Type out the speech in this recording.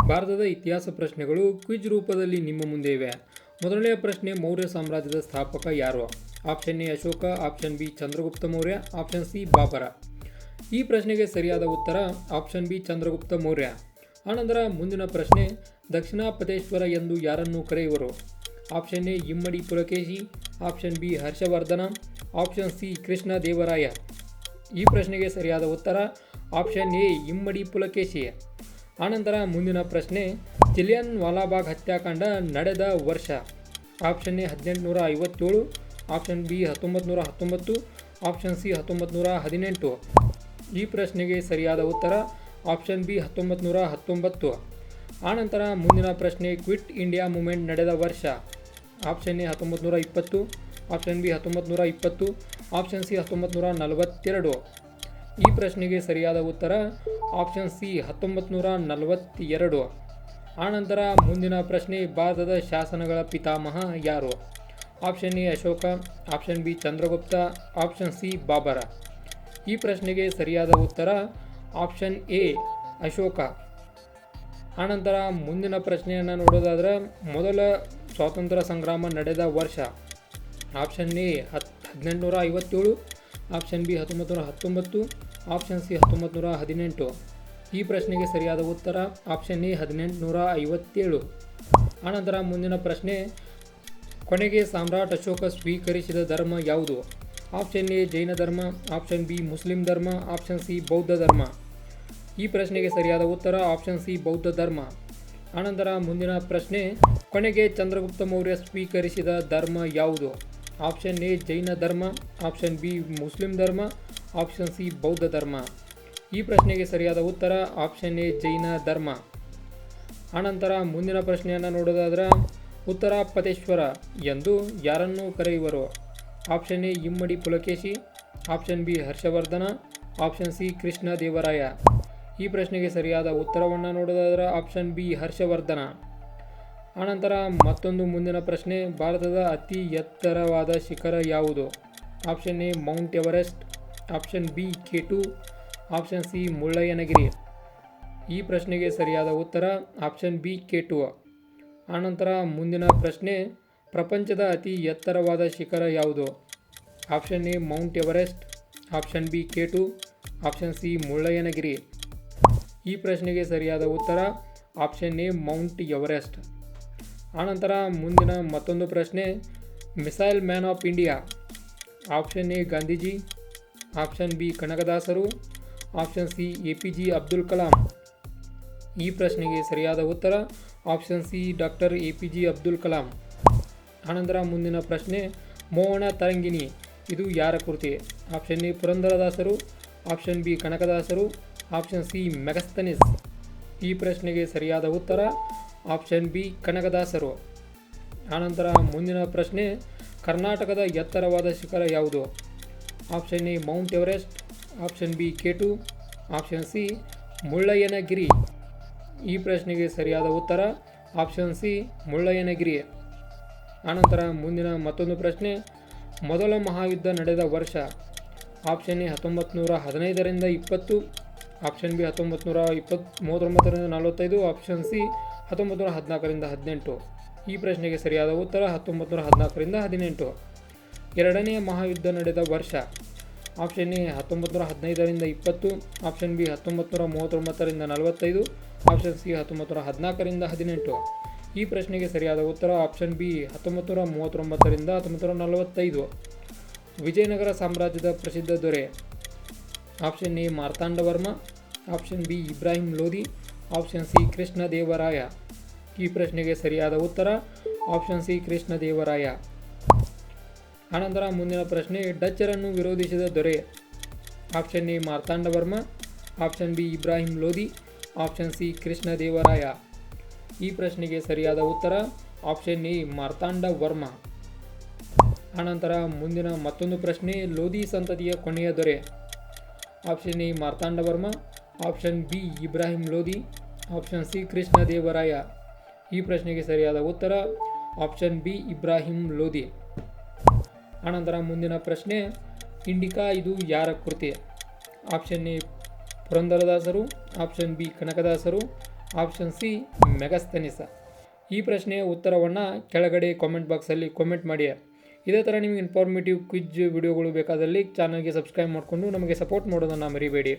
ಭಾರತದ ಇತಿಹಾಸ ಪ್ರಶ್ನೆಗಳು ಕ್ವಿಜ್ ರೂಪದಲ್ಲಿ ನಿಮ್ಮ ಮುಂದೆ ಇವೆ. ಮೊದಲನೆಯ ಪ್ರಶ್ನೆ, ಮೌರ್ಯ ಸಾಮ್ರಾಜ್ಯದ ಸ್ಥಾಪಕ ಯಾರು? Option A Ashoka, option B Chandragupta Maurya, option C Babar. ಈ ಪ್ರಶ್ನೆಗೆ ಸರಿಯಾದ ಉತ್ತರ ಆಪ್ಷನ್ ಬಿ ಚಂದ್ರಗುಪ್ತ ಮೌರ್ಯ. ಆನಂತರ ಮುಂದಿನ ಪ್ರಶ್ನೆ, ದಕ್ಷಿಣಾಪತೇಶ್ವರ ಎಂದು ಯಾರನ್ನು ಕರೆಯುವರು? Option A Immadi Pulakeshi, option B Harshavardhana, option C Krishna Devaraya. ಈ ಪ್ರಶ್ನೆಗೆ ಸರಿಯಾದ ಉತ್ತರ ಆಪ್ಷನ್ ಎ ಇಮ್ಮಡಿ ಪುಲಕೇಶಿ. ಆನಂತರ ಮುಂದಿನ ಪ್ರಶ್ನೆ, ಜಲಿಯನ್ ವಾಲಾಬಾಗ್ ಹತ್ಯಾಕಾಂಡ ನಡೆದ ವರ್ಷ? Option A 1857, option B 1919, option C 1918. ಈ ಪ್ರಶ್ನೆಗೆ ಸರಿಯಾದ ಉತ್ತರ ಆಪ್ಷನ್ ಬಿ 1919. ಆನಂತರ ಮುಂದಿನ ಪ್ರಶ್ನೆ, ಕ್ವಿಟ್ ಇಂಡಿಯಾ ಮೂವ್ಮೆಂಟ್ ನಡೆದ ವರ್ಷ? Option A 1920, option B 1920, option C 1942. ಈ ಪ್ರಶ್ನೆಗೆ ಸರಿಯಾದ ಉತ್ತರ ಆಪ್ಷನ್ ಸಿ 1942. ಆನಂತರ ಮುಂದಿನ ಪ್ರಶ್ನೆ, ಭಾರತದ ಶಾಸನಗಳ ಪಿತಾಮಹ ಯಾರು? Option A Ashoka, option B Chandragupta, option C Babar. ಈ ಪ್ರಶ್ನೆಗೆ ಸರಿಯಾದ ಉತ್ತರ ಆಪ್ಷನ್ ಎ ಅಶೋಕ. ಆನಂತರ ಮುಂದಿನ ಪ್ರಶ್ನೆಯನ್ನು ನೋಡೋದಾದರೆ, ಮೊದಲ ಸ್ವಾತಂತ್ರ್ಯ ಸಂಗ್ರಾಮ ನಡೆದ ವರ್ಷ? Option A 1857, option B 1919, option C 1918. ಈ ಪ್ರಶ್ನೆಗೆ ಸರಿಯಾದ ಉತ್ತರ ಆಪ್ಷನ್ ಎ 1857. ಆನಂತರ ಮುಂದಿನ ಪ್ರಶ್ನೆ, ಕೊನೆಗೆ ಸಾಮ್ರಾಟ್ ಅಶೋಕ ಸ್ವೀಕರಿಸಿದ ಧರ್ಮ ಯಾವುದು? ಆಪ್ಷನ್ ಎ ಜೈನ ಧರ್ಮ, ಆಪ್ಷನ್ ಬಿ ಮುಸ್ಲಿಂ ಧರ್ಮ, ಆಪ್ಷನ್ ಸಿ ಬೌದ್ಧ ಧರ್ಮ. ಈ ಪ್ರಶ್ನೆಗೆ ಸರಿಯಾದ ಉತ್ತರ ಆಪ್ಷನ್ ಸಿ ಬೌದ್ಧ ಧರ್ಮ. ಆನಂತರ ಮುಂದಿನ ಪ್ರಶ್ನೆ, ಕೊನೆಗೆ ಚಂದ್ರಗುಪ್ತ ಮೌರ್ಯ ಸ್ವೀಕರಿಸಿದ ಧರ್ಮ ಯಾವುದು? ಆಪ್ಷನ್ ಎ ಜೈನ ಧರ್ಮ, ಆಪ್ಷನ್ ಬಿ ಮುಸ್ಲಿಂ ಧರ್ಮ, ಆಪ್ಷನ್ ಸಿ ಬೌದ್ಧ ಧರ್ಮ. ಈ ಪ್ರಶ್ನೆಗೆ ಸರಿಯಾದ ಉತ್ತರ ಆಪ್ಷನ್ ಎ ಜೈನ ಧರ್ಮ. ಆನಂತರ ಮುಂದಿನ ಪ್ರಶ್ನೆಯನ್ನು ನೋಡೋದಾದರೆ, ಉತ್ತರಾಪತೇಶ್ವರ ಎಂದು ಯಾರನ್ನು ಕರೆಯುವರು? Option A Immadi Pulakeshi, option B Harshavardhana, option C Krishna Devaraya. ಈ ಪ್ರಶ್ನೆಗೆ ಸರಿಯಾದ ಉತ್ತರವನ್ನು ನೋಡೋದಾದರೆ ಆಪ್ಷನ್ ಬಿ ಹರ್ಷವರ್ಧನ. ಆನಂತರ ಮತ್ತೊಂದು ಮುಂದಿನ ಪ್ರಶ್ನೆ, ಭಾರತದ ಅತಿ ಎತ್ತರವಾದ ಶಿಖರ ಯಾವುದು? Option A Mount Everest, option B K2, option C Mullayanagiri. ಈ ಪ್ರಶ್ನೆಗೆ ಸರಿಯಾದ ಉತ್ತರ ಆಪ್ಷನ್ ಬಿ K2. ಆನಂತರ ಮುಂದಿನ ಪ್ರಶ್ನೆ, ಪ್ರಪಂಚದ ಅತಿ ಎತ್ತರವಾದ ಶಿಖರ ಯಾವುದು? Option A Mount Everest, option B K2, option C Mullayanagiri. ಈ ಪ್ರಶ್ನೆಗೆ ಸರಿಯಾದ ಉತ್ತರ ಆಪ್ಷನ್ ಎ ಮೌಂಟ್ ಎವರೆಸ್ಟ್. ಆನಂತರ ಮುಂದಿನ ಮತ್ತೊಂದು ಪ್ರಶ್ನೆ, missile man of India? Option A Gandhiji, option B ಕನಕದಾಸರು, option C APJ Abdul Kalam. ಈ ಪ್ರಶ್ನೆಗೆ ಸರಿಯಾದ ಉತ್ತರ option C doctor APJ Abdul Kalam. ಆನಂತರ ಮುಂದಿನ ಪ್ರಶ್ನೆ, ಮೋಹನ ತರಂಗಿಣಿ ಇದು ಯಾರ ಕೃತಿ? ಆಪ್ಷನ್ ಎ ಪುರಂದರದಾಸರು, ಆಪ್ಷನ್ ಬಿ ಕನಕದಾಸರು, ಆಪ್ಷನ್ ಸಿ ಮೆಗಸ್ತನಿಸ್. ಈ ಪ್ರಶ್ನೆಗೆ ಸರಿಯಾದ ಉತ್ತರ ಆಪ್ಷನ್ ಬಿ ಕನಕದಾಸರು. ಆನಂತರ ಮುಂದಿನ ಪ್ರಶ್ನೆ, ಕರ್ನಾಟಕದ ಎತ್ತರವಾದ ಶಿಖರ ಯಾವುದು? Option A Mount Everest, option B K2, option C Mullayanagiri. ಈ ಪ್ರಶ್ನೆಗೆ ಸರಿಯಾದ ಉತ್ತರ ಆಪ್ಷನ್ ಸಿ ಮುಳ್ಳಯ್ಯನಗಿರಿ. ಆನಂತರ ಮುಂದಿನ ಮತ್ತೊಂದು ಪ್ರಶ್ನೆ, ಮೊದಲ ಮಹಾಯುದ್ಧ ನಡೆದ ವರ್ಷ? ಆಪ್ಷನ್ ಎ 1915ರಿಂದ 20, ಆಪ್ಷನ್ ಬಿ 1939ರಿಂದ 45, ಆಪ್ಷನ್ ಸಿ 1914ರಿಂದ 18. ಈ ಪ್ರಶ್ನೆಗೆ ಸರಿಯಾದ ಉತ್ತರ 1914ರಿಂದ 18. ಎರಡನೆಯ ಮಹಾಯುದ್ಧ ನಡೆದ ವರ್ಷ? ಆಪ್ಷನ್ ಎ 1915ರಿಂದ 20, ಆಪ್ಷನ್ ಬಿ 1939ರಿಂದ 45, ಆಪ್ಷನ್ ಸಿ 1914ರಿಂದ 18. ಈ ಪ್ರಶ್ನೆಗೆ ಸರಿಯಾದ ಉತ್ತರ ಆಪ್ಷನ್ ಬಿ 1939ರಿಂದ 1945. ವಿಜಯನಗರ ಸಾಮ್ರಾಜ್ಯದ ಪ್ರಸಿದ್ಧ ದೊರೆ? Option A Marthandavarma, option B Ibrahim Lodhi, option C Krishna Devaraya. ಈ ಪ್ರಶ್ನೆಗೆ ಸರಿಯಾದ ಉತ್ತರ ಆಪ್ಷನ್ ಸಿ ಕೃಷ್ಣ ದೇವರಾಯ. ಆನಂತರ ಮುಂದಿನ ಪ್ರಶ್ನೆ, ಡಚ್ಚರನ್ನು ವಿರೋಧಿಸಿದ ದೊರೆ? Option A Marthandavarma, option B Ibrahim Lodhi, option C Krishna Devaraya. ಈ ಪ್ರಶ್ನೆಗೆ ಸರಿಯಾದ ಉತ್ತರ ಆಪ್ಷನ್ ಎ ಮಾರ್ತಾಂಡವರ್ಮ. ಆನಂತರ ಮುಂದಿನ ಮತ್ತೊಂದು ಪ್ರಶ್ನೆ, ಲೋಧಿ ಸಂತತಿಯ ಕೊನೆಯ ದೊರೆ? Option A Marthandavarma, option B Ibrahim Lodhi, option C Krishna Devaraya. ಈ ಪ್ರಶ್ನೆಗೆ ಸರಿಯಾದ ಉತ್ತರ ಆಪ್ಷನ್ ಬಿ ಇಬ್ರಾಹಿಂ ಲೋಧಿ. ಆನಂತರ ಮುಂದಿನ ಪ್ರಶ್ನೆ, ಇಂಡಿಕಾ ಇದು ಯಾರ ಕೃತಿ? ಆಪ್ಷನ್ ಎ ಪುರಂದರದಾಸರು, ಆಪ್ಷನ್ ಬಿ ಕನಕದಾಸರು, ಆಪ್ಷನ್ ಸಿ ಮೆಗಸ್ತನಿಸ. ಈ ಪ್ರಶ್ನೆಯ ಉತ್ತರವನ್ನು ಕೆಳಗಡೆ ಕಾಮೆಂಟ್ ಬಾಕ್ಸಲ್ಲಿ ಕಾಮೆಂಟ್ ಮಾಡಿ. ಇದೇ ಥರ ನಿಮಗೆ ಇನ್ಫಾರ್ಮೇಟಿವ್ ಕ್ವಿಜ್ ವಿಡಿಯೋಗಳು ಬೇಕಾದಲ್ಲಿ ಚಾನಲ್ಗೆ ಸಬ್ಸ್ಕ್ರೈಬ್ ಮಾಡಿಕೊಂಡು ನಮಗೆ ಸಪೋರ್ಟ್ ಮಾಡೋದನ್ನು ಮರಿಬೇಡಿ.